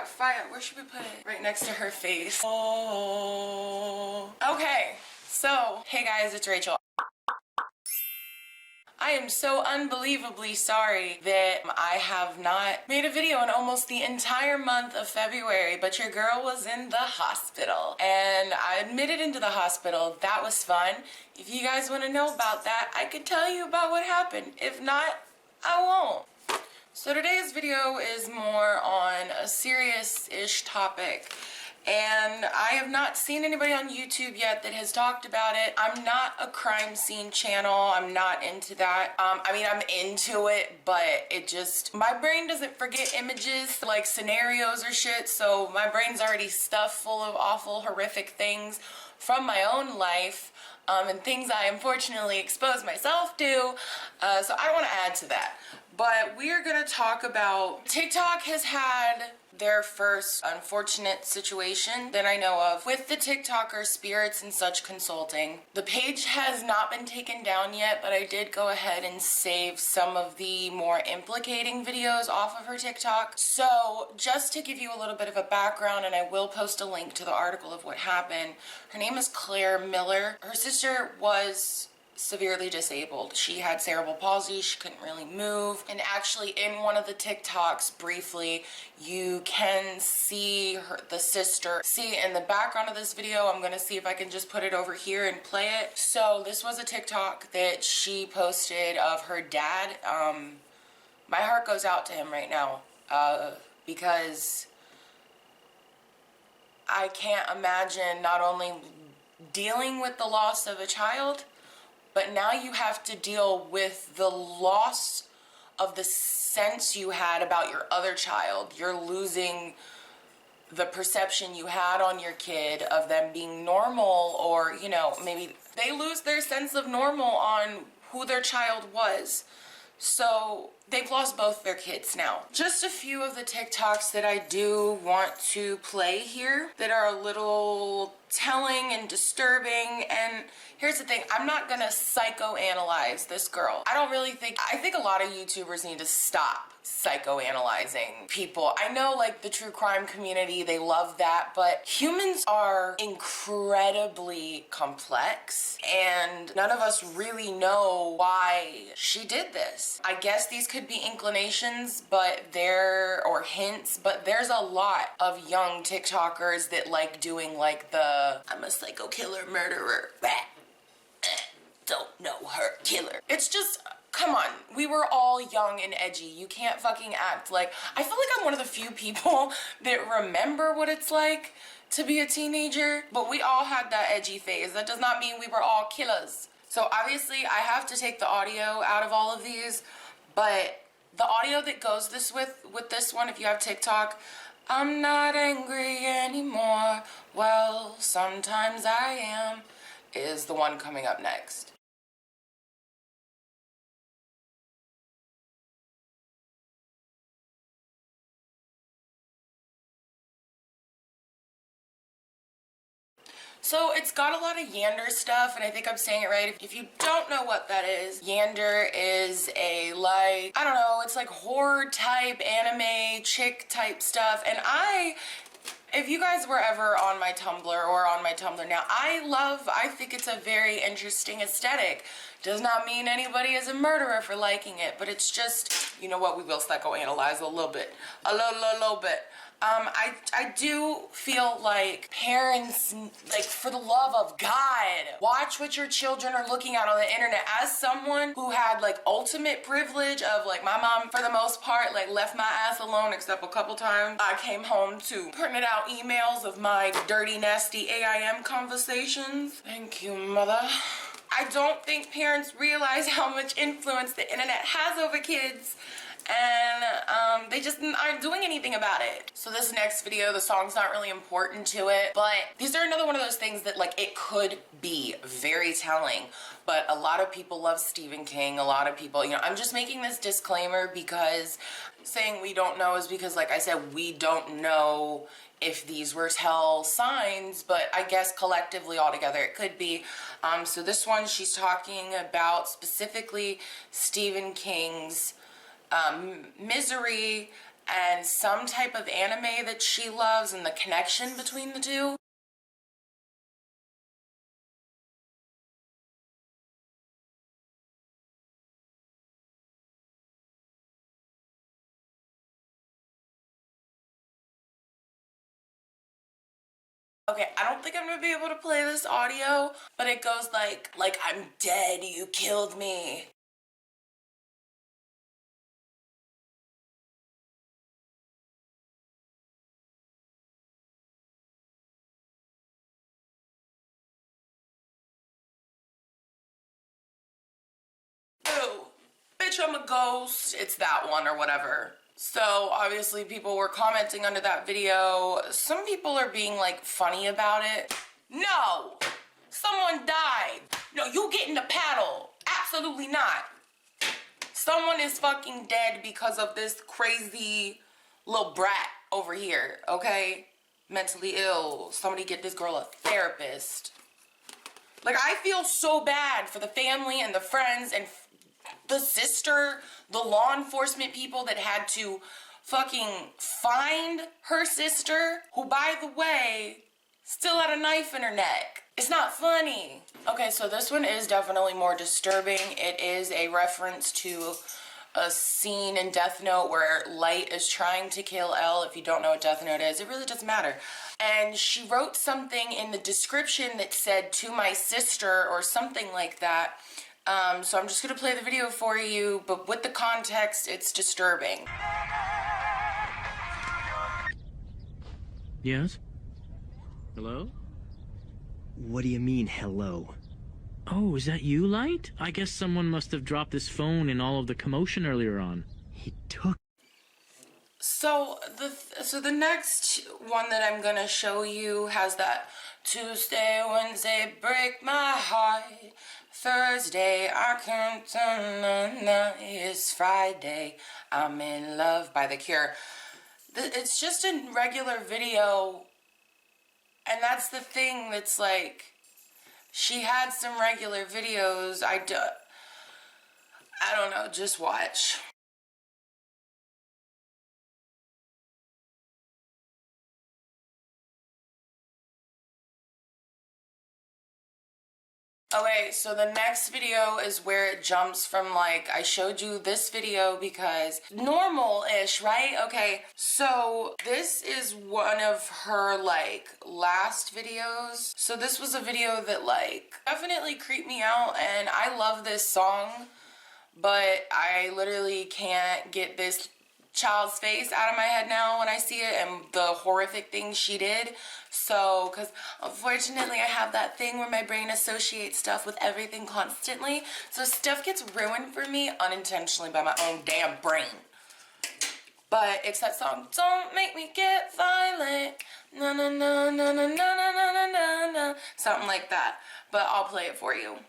fire. Where should we put it? Right next to her face. Oh. Okay, so, hey guys, it's Rachel. I am so unbelievably sorry that I have not made a video in almost the entire month of February, but your girl was in the hospital and I admitted into the hospital. That was fun. If you guys want to know about that, I could tell you about what happened. If not, I won't. So today's video is more on a serious-ish topic. And I have not seen anybody on YouTube yet that has talked about it. I'm not a crime scene channel. I'm not into that. I mean, I'm into it, but it just, my brain doesn't forget images like scenarios or shit. So my brain's already stuffed full of awful, horrific things from my own life. And things I unfortunately expose myself to. So I don't want to add to that. But we are going to talk about TikTok has had their first unfortunate situation that I know of with the TikToker Spirits and Such Consulting. The page has not been taken down yet, but I did go ahead and save some of the more implicating videos off of her TikTok. So just to give you a little bit of a background, and I will post a link to the article of what happened. Her name is Clarie Miller. Her sister was severely disabled. She had cerebral palsy, she couldn't really move, and actually in one of the TikToks briefly you can see the sister. See in the background of this video, I'm gonna see if I can just put it over here and play it. So this was a TikTok that she posted of her dad. My heart goes out to him right now because I can't imagine not only dealing with the loss of a child, but now you have to deal with the loss of the sense you had about your other child. You're losing the perception you had on your kid of them being normal, or, you know, maybe they lose their sense of normal on who their child was. So they've lost both their kids now. Just a few of the TikToks that I do want to play here that are a little telling and disturbing. And here's the thing, I'm not gonna psychoanalyze this girl. I think a lot of YouTubers need to stop psychoanalyzing people. I know like the true crime community, they love that, but humans are incredibly complex and none of us really know why she did this. I guess these could be inclinations, or hints, but there's a lot of young TikTokers that like doing like the, I'm a psycho killer murderer. Don't know her killer. It's just, come on, we were all young and edgy. You can't fucking act like, I feel like I'm one of the few people that remember what it's like to be a teenager, but we all had that edgy phase. That does not mean we were all killers. So obviously I have to take the audio out of all of these, but the audio that goes with this one, if you have TikTok, I'm not angry anymore, well, sometimes I am, is the one coming up next. So it's got a lot of Yander stuff, and I think I'm saying it right. If you don't know what that is, Yander is a, like, I don't know, it's like horror type, anime, chick type stuff. And if you guys were ever on my Tumblr or on my Tumblr now, I think it's a very interesting aesthetic. Does not mean anybody is a murderer for liking it, but it's just, you know what, we will psychoanalyze a little bit. A little bit. I do feel like parents, like, for the love of God, watch what your children are looking at on the internet. As someone who had like ultimate privilege of, like, my mom for the most part like left my ass alone except a couple times I came home to printed out emails of my dirty nasty AIM conversations. Thank you, mother. I don't think parents realize how much influence the internet has over kids, and they just aren't doing anything about it. So this next video, the song's not really important to it, but these are another one of those things that, like, it could be very telling, but a lot of people love Stephen King. A lot of people, you know, I'm just making this disclaimer because saying we don't know is because, like I said, we don't know if these were tell signs, but I guess collectively altogether it could be. So this one, she's talking about specifically Stephen King's Misery and some type of anime that she loves and the connection between the two. Okay, I don't think I'm gonna be able to play this audio, but it goes like I'm dead, you killed me. Ew, bitch, I'm a ghost. It's that one or whatever. So obviously people were commenting under that video. Some people are being like funny about it. No, someone died. No, you getting the paddle. Absolutely not. Someone is fucking dead because of this crazy little brat over here, okay? Mentally ill. Somebody get this girl a therapist. Like, I feel so bad for the family and the friends and the sister, the law enforcement people that had to fucking find her sister, who, by the way, still had a knife in her neck. It's not funny. Okay, so this one is definitely more disturbing. It is a reference to a scene in Death Note where Light is trying to kill L. If you don't know what Death Note is, it really doesn't matter. And she wrote something in the description that said, "to my sister," or something like that. So I'm just gonna play the video for you, but with the context, it's disturbing. Yes? Hello? What do you mean, hello? Oh, is that you, Light? I guess someone must have dropped this phone in all of the commotion earlier on. He took... So the next one that I'm gonna show you has that Tuesday, Wednesday, break my heart. Thursday, I can't turn on. It's Friday, I'm in love by The Cure. It's just a regular video, and that's the thing that's like, she had some regular videos. I don't know, just watch. Okay, so the next video is where it jumps from, like, I showed you this video because normal-ish, right? Okay, so this is one of her, like, last videos. So this was a video that, like, definitely creeped me out, and I love this song, but I literally can't get this child's face out of my head now when I see it and the horrific things she did. So, because unfortunately I have that thing where my brain associates stuff with everything constantly, so stuff gets ruined for me unintentionally by my own damn brain. But it's that song, "Don't Make Me Get Violent," na na na na na na na na na na, something like that, but I'll play it for you.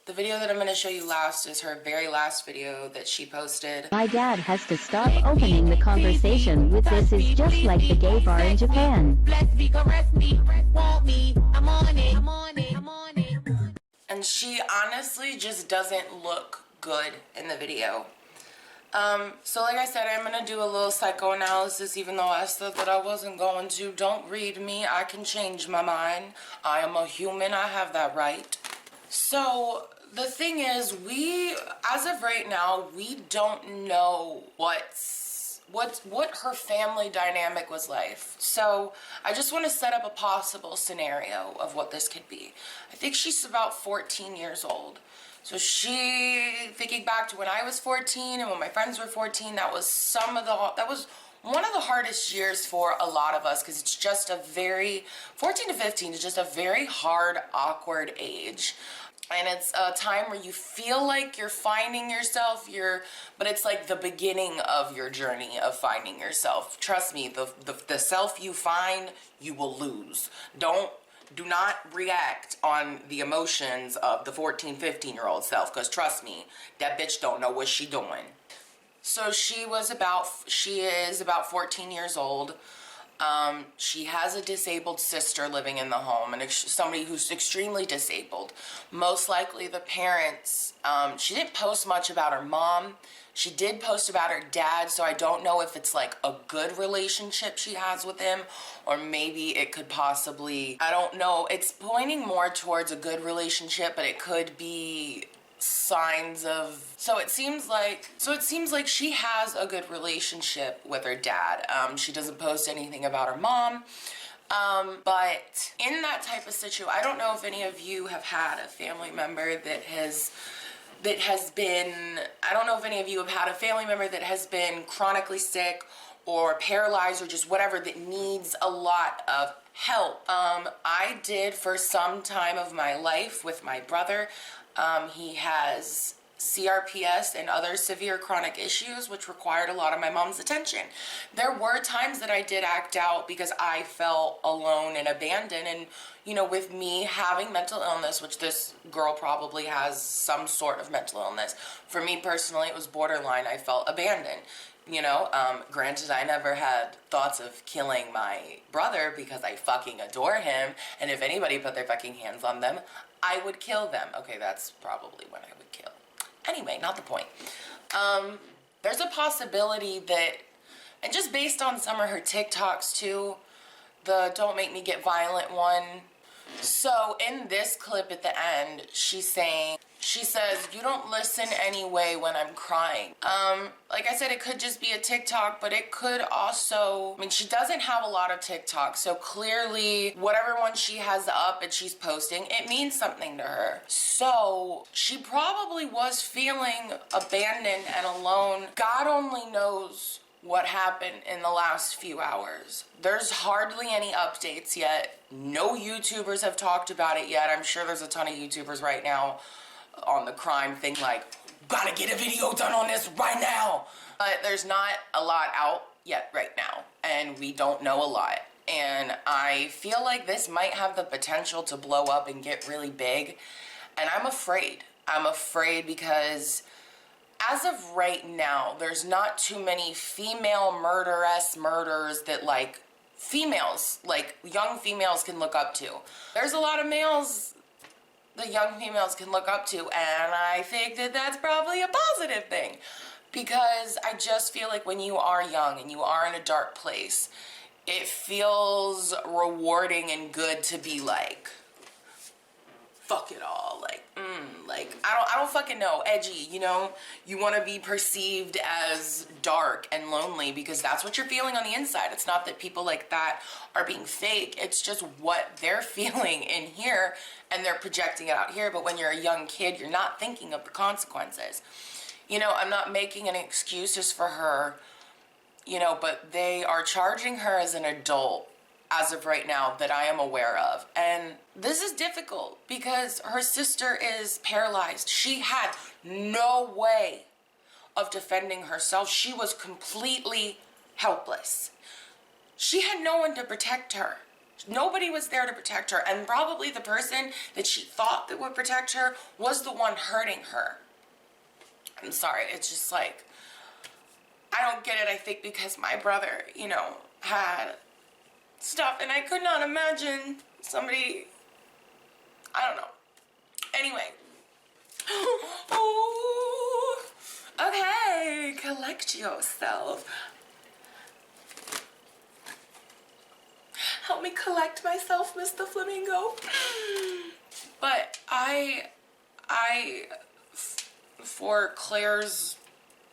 The video that I'm going to show you last is her very last video that she posted. My dad has to stop opening the conversation with "this is just like the gay bar in Japan." And she honestly just doesn't look good in the video. So like I said, I'm going to do a little psychoanalysis, even though I said that I wasn't going to. Don't read me. I can change my mind. I am a human. I have that right. So the thing is, as of right now, we don't know what her family dynamic was like. So I just want to set up a possible scenario of what this could be. I think she's about 14 years old. So thinking back to when I was 14 and when my friends were 14, that was one of the hardest years for a lot of us, because it's just 14 to 15 is just a very hard, awkward age. And it's a time where you feel like you're finding yourself, but it's like the beginning of your journey of finding yourself. Trust me, the self you find, you will lose. Do not react on the emotions of the 14, 15-year-old self, because trust me, that bitch don't know what she doing. So she is about 14 years old. She has a disabled sister living in the home, and somebody who's extremely disabled. Most likely the parents, she didn't post much about her mom. She did post about her dad, so I don't know if it's like a good relationship she has with him, or maybe it could possibly, I don't know. It's pointing more towards a good relationship, but it could be signs of, so it seems like she has a good relationship with her dad. She doesn't post anything about her mom. But in that type of situation, I don't know if any of you have had a family member that has been, I don't know if any of you have had a family member that has been chronically sick or paralyzed or just whatever, that needs a lot of help. I did for some time of my life with my brother. He has CRPS and other severe chronic issues, which required a lot of my mom's attention. There were times that I did act out because I felt alone and abandoned. And, you know, with me having mental illness, which this girl probably has some sort of mental illness. For me personally, it was borderline. I felt abandoned. You know, granted, I never had thoughts of killing my brother because I fucking adore him. And if anybody put their fucking hands on them, I would kill them. Okay, that's probably when I would kill. Anyway, not the point. There's a possibility that, and just based on some of her TikToks too, the don't make me get violent one. So in this clip at the end, she says, you don't listen anyway when I'm crying. Like I said, it could just be a TikTok, but it could also, I mean, she doesn't have a lot of TikTok, so clearly whatever one she has up and she's posting, it means something to her. So she probably was feeling abandoned and alone. God only knows what happened in the last few hours. There's hardly any updates yet. No YouTubers have talked about it yet. I'm sure there's a ton of YouTubers right now on the crime thing like, gotta get a video done on this right now. But there's not a lot out yet right now, and we don't know a lot. And I feel like this might have the potential to blow up and get really big. And I'm afraid. I'm afraid because as of right now, there's not too many female murders that like females, like young females can look up to. There's a lot of males the young females can look up to, and I think that that's probably a positive thing, because I just feel like when you are young and you are in a dark place, it feels rewarding and good to be like, fuck it all, like I don't fucking know, edgy, you know? You want to be perceived as dark and lonely because that's what you're feeling on the inside. It's not that people like that are being fake, it's just what they're feeling in here and they're projecting it out here. But when you're a young kid, you're not thinking of the consequences. You know, I'm not making any excuses for her, you know, but they are charging her as an adult as of right now that I am aware of. And this is difficult because her sister is paralyzed. She had no way of defending herself. She was completely helpless. She had no one to protect her. Nobody was there to protect her. And probably the person that she thought that would protect her was the one hurting her. I'm sorry, it's just like, I don't get it. I think because my brother, you know, had stuff, and I could not imagine somebody, I don't know. Anyway. Ooh, okay, collect yourself. Help me collect myself, Mr. Flamingo. But for Claire's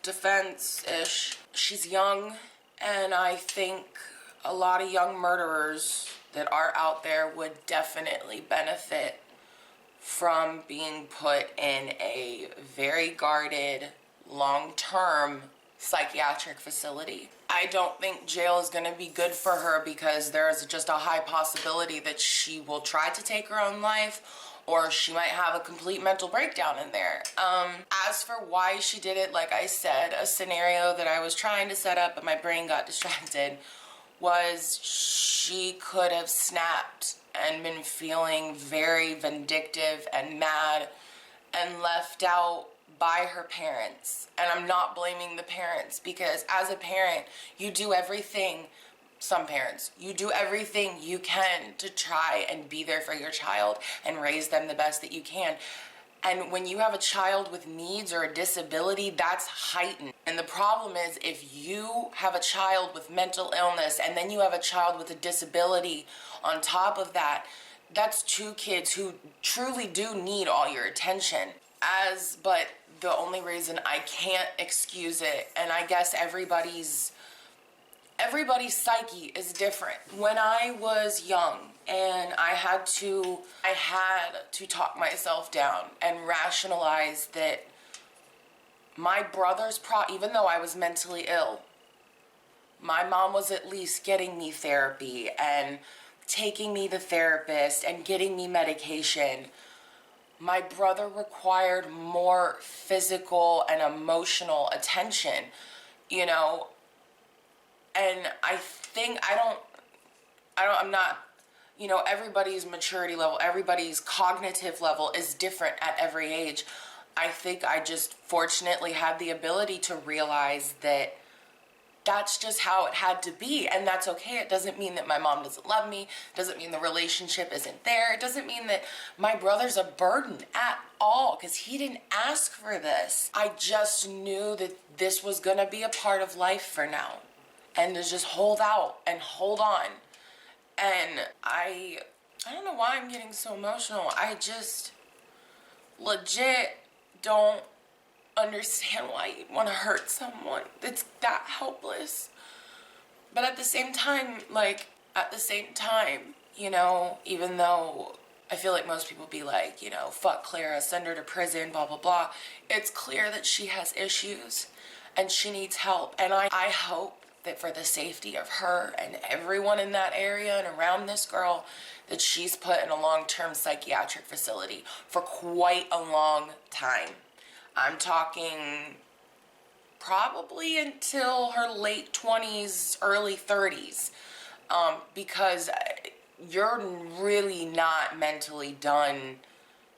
defense-ish, she's young, and I think a lot of young murderers that are out there would definitely benefit from being put in a very guarded, long-term psychiatric facility. I don't think jail is going to be good for her because there is just a high possibility that she will try to take her own life, or she might have a complete mental breakdown in there. As for why she did it, like I said, a scenario that I was trying to set up and my brain got distracted was she could have snapped and been feeling very vindictive and mad and left out by her parents. And I'm not blaming the parents, because as a parent, you do everything, some parents, you do everything you can to try and be there for your child and raise them the best that you can. And when you have a child with needs or a disability, that's heightened. And the problem is, if you have a child with mental illness and then you have a child with a disability on top of that, that's two kids who truly do need all your attention. But the only reason I can't excuse it, and I guess everybody's psyche is different. When I was young and I had to talk myself down and rationalize that my brother's even though I was mentally ill, my mom was at least getting me therapy and taking me to therapist and getting me medication. My brother required more physical and emotional attention, you know. And I think I'm not, you know, everybody's maturity level, everybody's cognitive level is different at every age. I think I just fortunately had the ability to realize that that's just how it had to be, and that's okay. It doesn't mean that my mom doesn't love me. It doesn't mean the relationship isn't there. It doesn't mean that my brother's a burden at all, because he didn't ask for this. I just knew that this was gonna be a part of life for now, and to just hold out and hold on. And I don't know why I'm getting so emotional. I just legit don't understand why you'd want to hurt someone that's that helpless. But at the same time, you know, even though I feel like most people be like, you know, fuck Clara, send her to prison, blah, blah, blah, it's clear that she has issues and she needs help. And I hope that for the safety of her and everyone in that area and around this girl, that she's put in a long-term psychiatric facility for quite a long time. I'm talking probably until her late 20s, early 30s, because you're really not mentally done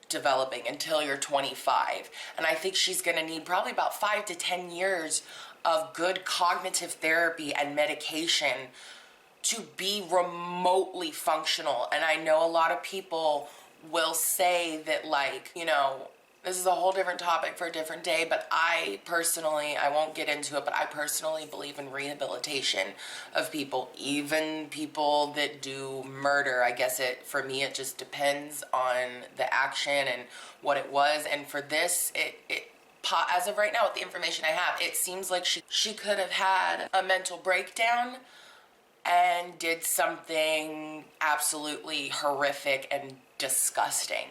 developing until you're 25. And I think she's gonna need probably about 5 to 10 years of good cognitive therapy and medication to be remotely functional. And I know a lot of people will say that, like, you know, this is a whole different topic for a different day, but I won't get into it, but I personally believe in rehabilitation of people, even people that do murder. I guess for me, it just depends on the action and what it was. And for this, as of right now, with the information I have, it seems like she could have had a mental breakdown and did something absolutely horrific and disgusting.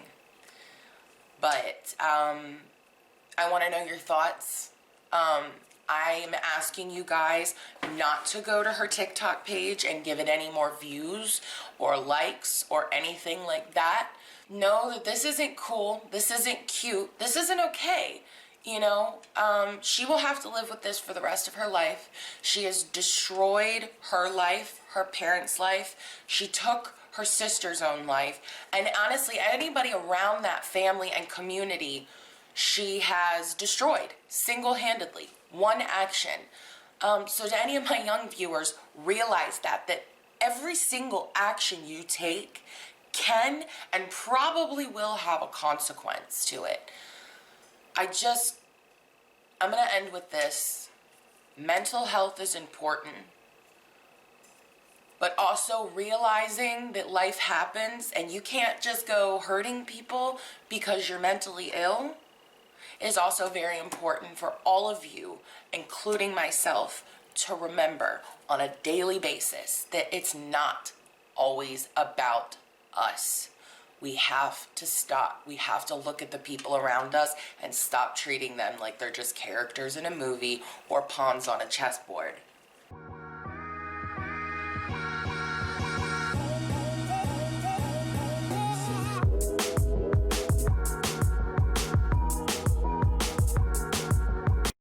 But I want to know your thoughts. I'm asking you guys not to go to her TikTok page and give it any more views or likes or anything like that. Know that this isn't cool. This isn't cute. This isn't okay. You know, she will have to live with this for the rest of her life. She has destroyed her life, her parents' life. She took her sister's own life. And honestly, anybody around that family and community, she has destroyed single-handedly. One action. So to any of my young viewers, realize that every single action you take can and probably will have a consequence to it. I'm going to end with this. Mental health is important, but also realizing that life happens and you can't just go hurting people because you're mentally ill is also very important for all of you, including myself, to remember on a daily basis that it's not always about us. We have to stop. We have to look at the people around us and stop treating them like they're just characters in a movie or pawns on a chessboard.